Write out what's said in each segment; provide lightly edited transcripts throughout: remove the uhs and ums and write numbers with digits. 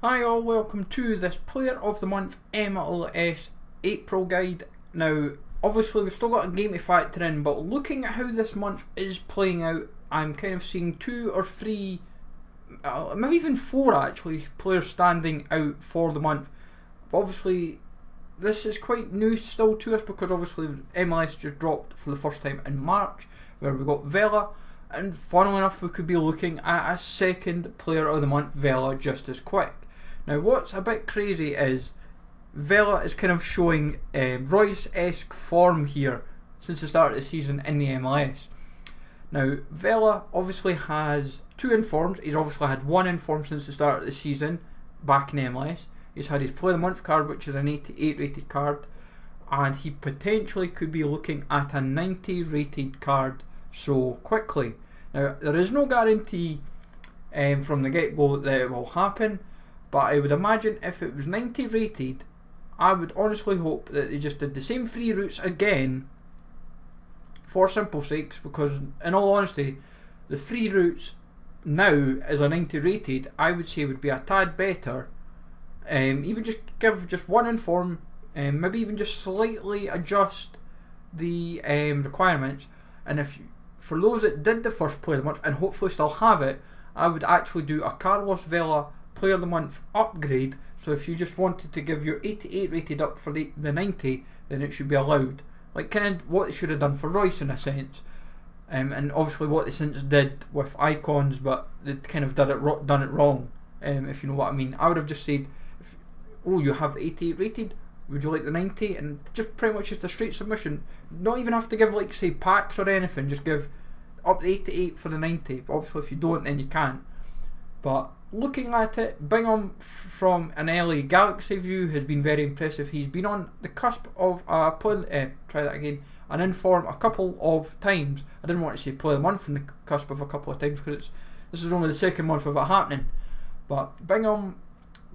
Hi all, welcome to this Player of the Month MLS April guide. Now, obviously we've still got a game to factor in, but looking at how this month is playing out, I'm kind of seeing 2 or 3, maybe even 4 actually, players standing out for the month. But obviously this is quite new still to us because obviously MLS just dropped for the first time in March, where we got Vela, and funnily enough we could be looking at a second Player of the Month, Vela, just as quick. Now what's a bit crazy is Vela is kind of showing Royce-esque form here since the start of the season in the MLS. Now Vela obviously has 2 informs. He's obviously had 1 inform since the start of the season back in the MLS. He's had his Player of the Month card, which is an 88 rated card, and he potentially could be looking at a 90 rated card so quickly. Now there is no guarantee from the get-go that it will happen, but I would imagine if it was 90 rated, I would honestly hope that they just did the same 3 routes again for simple sakes, because in all honesty the 3 routes now as a 90 rated I would say would be a tad better. Even just give just 1 inform, maybe even just slightly adjust the requirements, and if for those that did the first Player of the Month and hopefully still have it, I would actually do a Carlos Vela Player of the Month upgrade. So if you just wanted to give your 88 rated up for the 90, then it should be allowed. Like kind of what they should have done for Royce in a sense, and obviously what they since did with icons, but they kind of done it wrong. If you know what I mean, I would have just said, you have the 88 rated, would you like the 90? And just pretty much just a straight submission. Not even have to give like say packs or anything. Just give up the 88 for the 90. But obviously if you don't, then you can't. But looking at it, Bingham from an LA Galaxy view has been very impressive. He's been on the cusp of an inform a couple of times. I didn't want to say Player of the Month from the cusp of a couple of times because this is only the second month of it happening. But Bingham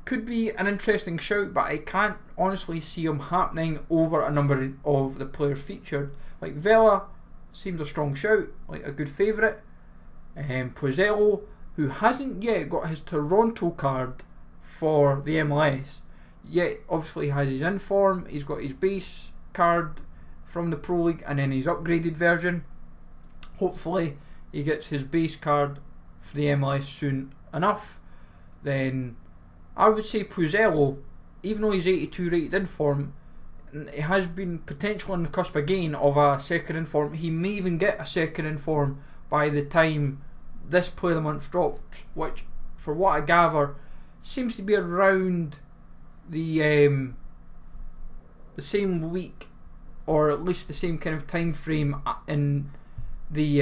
could be an interesting shout, but I can't honestly see him happening over a number of the players featured. Like Vela seems a strong shout, like a good favourite. Pozzello, who hasn't yet got his Toronto card for the MLS, yet obviously has his inform, he's got his base card from the Pro League and then his upgraded version. Hopefully he gets his base card for the MLS soon enough. Then I would say Pozzello, even though he's 82 rated inform, he has been potentially on the cusp again of a second inform. He may even get a second inform by the time this Player of the Month drops, which for what I gather seems to be around the same week, or at least the same kind of time frame in the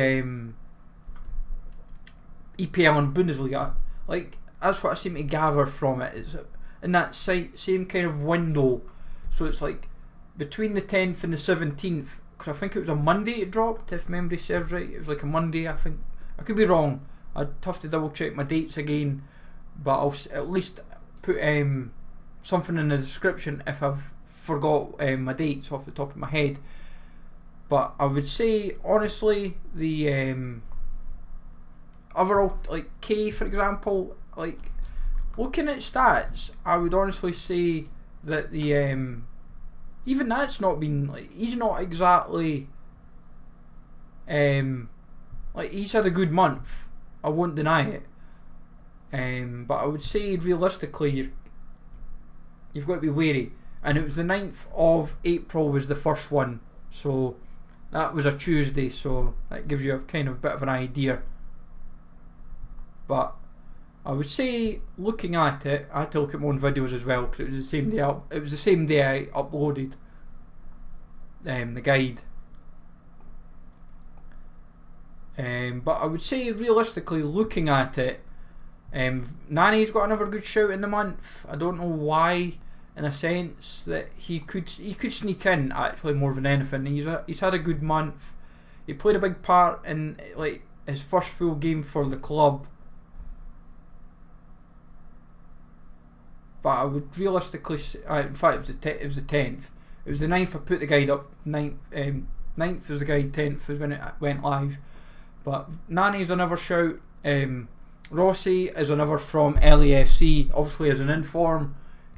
EPL and Bundesliga. Like that's what I seem to gather from it, is in that same kind of window. So it's like between the 10th and the 17th, because I think it was a Monday it dropped, if memory serves right. It was like a Monday, I think. I could be wrong, I'd have to double check my dates again, but I'll at least put something in the description if I've forgot my dates off the top of my head. But I would say honestly the overall, like K for example, like looking at stats, I would honestly say that the even that's not been, like, he's not exactly like he's had a good month, I won't deny it, but I would say realistically you've got to be wary. And it was the 9th of April was the first one, so that was a Tuesday, so that gives you a kind of bit of an idea. But I would say, looking at it, I had to look at my own videos as well because it was the same day. It was the same day I uploaded the guide. But I would say realistically, looking at it, Nani's got another good shout in the month. I don't know why, in a sense that he could sneak in actually more than anything. He's had a good month. He played a big part in like his first full game for the club. But I would realistically say, in fact it was the 10th. It was the 9th I put the guide up. 9th was the guide, 10th was when it went live. But Nani's another shout. Rossi is another from LAFC, obviously as an inform,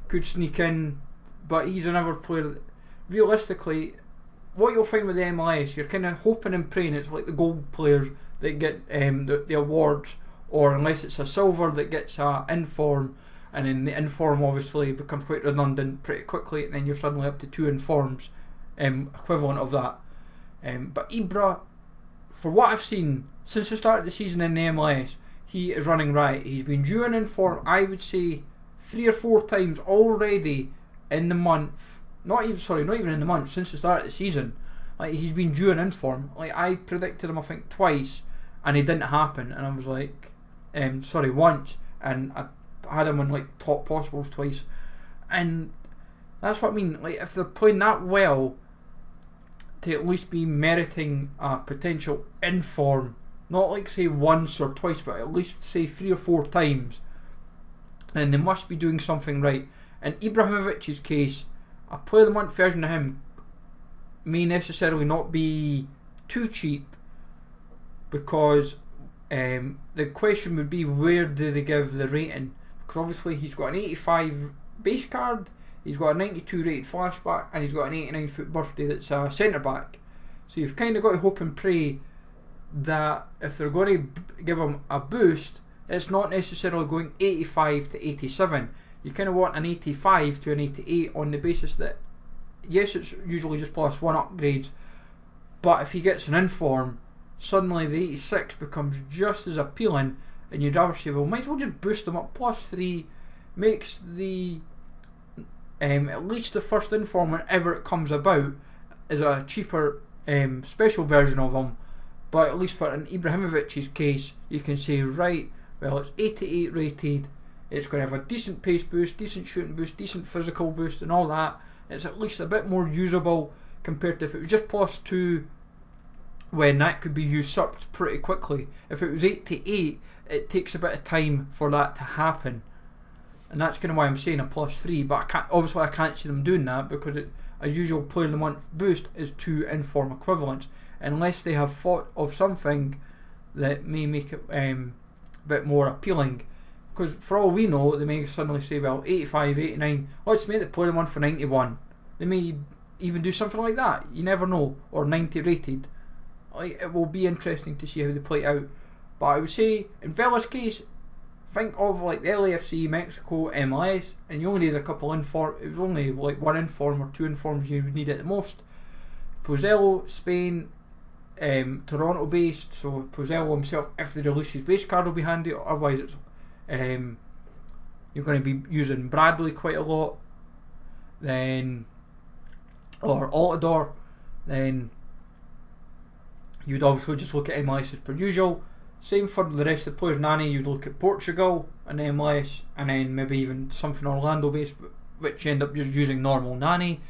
could sneak in, but he's another player that, realistically, what you'll find with the MLS, you're kind of hoping and praying it's like the gold players that get the awards, or unless it's a silver that gets a inform, and then the inform obviously becomes quite redundant pretty quickly, and then you're suddenly up to 2 informs, equivalent of that. But Ibra, for what I've seen since the start of the season in the MLS, he is running right. He's been due an inform, I would say, 3 or 4 times already in the month. Not even in the month, since the start of the season. Like, he's been due an inform. Like, I predicted him I think twice, and it didn't happen, and I was like, once, and I had him on like top possibles twice, and that's what I mean. Like, if they're playing that well, to at least be meriting a potential inform, not like say once or twice, but at least say 3 or 4 times, then they must be doing something right. In Ibrahimovic's case, a player of the month version of him may necessarily not be too cheap, because the question would be, where do they give the rating? Because obviously he's got an 85 base card, he's got a 92 rated flashback, and he's got an 89 foot birthday that's a centre back. So you've kind of got to hope and pray that if they're going to give him a boost, it's not necessarily going 85 to 87. You kind of want an 85 to an 88 on the basis that, yes, it's usually just +1 upgrades, but if he gets an inform, suddenly the 86 becomes just as appealing, and you'd rather say, well, might as well just boost him up +3, makes the at least the first inform whenever it comes about is a cheaper special version of him. But at least for an Ibrahimovic's case, you can say, right, well, it's 88 rated, it's going to have a decent pace boost, decent shooting boost, decent physical boost and all that. It's at least a bit more usable compared to if it was just +2, when that could be usurped pretty quickly. If it was 88, it takes a bit of time for that to happen, and that's kind of why I'm saying a +3. But I can't see them doing that, because a usual player of the month boost is 2 inform equivalents, unless they have thought of something that may make it a bit more appealing. Because for all we know, they may suddenly say, well, 85, 89, let's make the player of the month for 91. They may even do something like that, you never know. Or 90 rated. Like, it will be interesting to see how they play it out. But I would say, in Vela's case, think of like the LAFC, Mexico, MLS, and you only need a couple inform. It was only like 1 inform or 2 informs you would need at the most. Pozello, Spain, Toronto based, so Pozello himself, if they release his base card, will be handy. Otherwise, it's you're going to be using Bradley quite a lot, then, or Altidore. Then you would obviously just look at MLS as per usual. Same for the rest of the players. Nani, you'd look at Portugal and MLS, and then maybe even something Orlando based, which you end up just using normal Nani.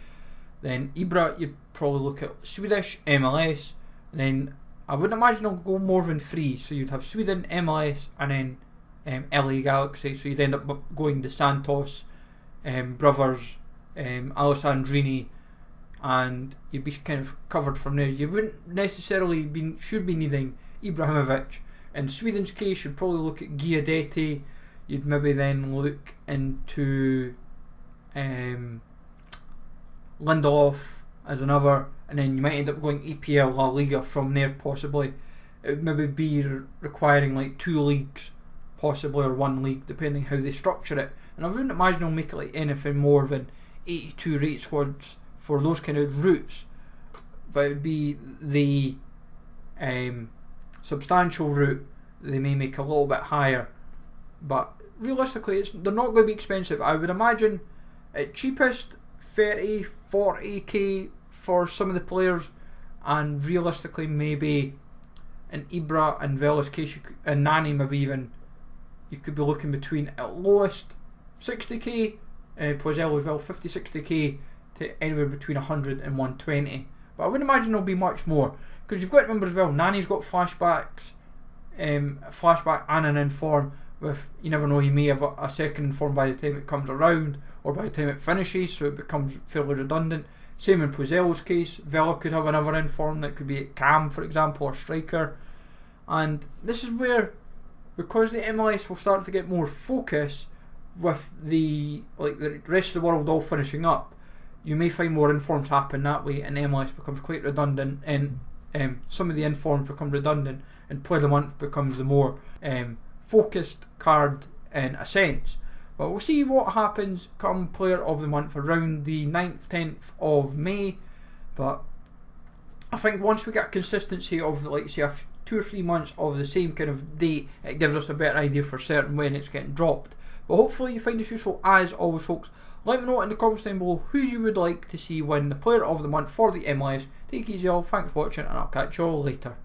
Then Ibra, you'd probably look at Swedish, MLS, and then I wouldn't imagine it'll go more than 3. So you'd have Sweden, MLS, and then LA Galaxy. So you'd end up going to Santos, brothers, Alessandrini, and you'd be kind of covered from there. You wouldn't necessarily should be needing Ibrahimovic. In Sweden's case, you'd probably look at Guiadetti. You'd maybe then look into Lindelof as another, and then you might end up going EPL, La Liga from there possibly. It would maybe be requiring like 2 leagues possibly, or 1 league, depending how they structure it. And I wouldn't imagine they'll make it like anything more than 82 rate squads for those kind of routes, but it would be the substantial route they may make a little bit higher. But realistically, they're not going to be expensive. I would imagine at cheapest 30, 40k for some of the players, and realistically maybe in Ibra and Vela's case, and Nani maybe even, you could be looking between at lowest 60k, Pozello as well, 50-60k, to anywhere between 100 and 120. But I wouldn't imagine there'll be much more, because you've got to remember as well, Nani's got flashbacks, flashback and an inform. With, you never know, he may have a second inform by the time it comes around, or by the time it finishes, so it becomes fairly redundant. Same in Pozello's case, Vela could have another inform that could be at Cam, for example, or striker. And this is where because the MLS will start to get more focus with the rest of the world all finishing up, you may find more informs happen that way, and MLS becomes quite redundant, and some of the informs become redundant, and Player of the Month becomes the more focused card in a sense. But we'll see what happens come Player of the Month around the 9th, 10th of May. But I think once we get a consistency of, like, say, 2 or 3 months of the same kind of date, it gives us a better idea for certain when it's getting dropped. But hopefully you find this useful as always, folks. Let me know in the comments down below who you would like to see win the Player of the Month for the MLS. Take it easy all, thanks for watching, and I'll catch you all later.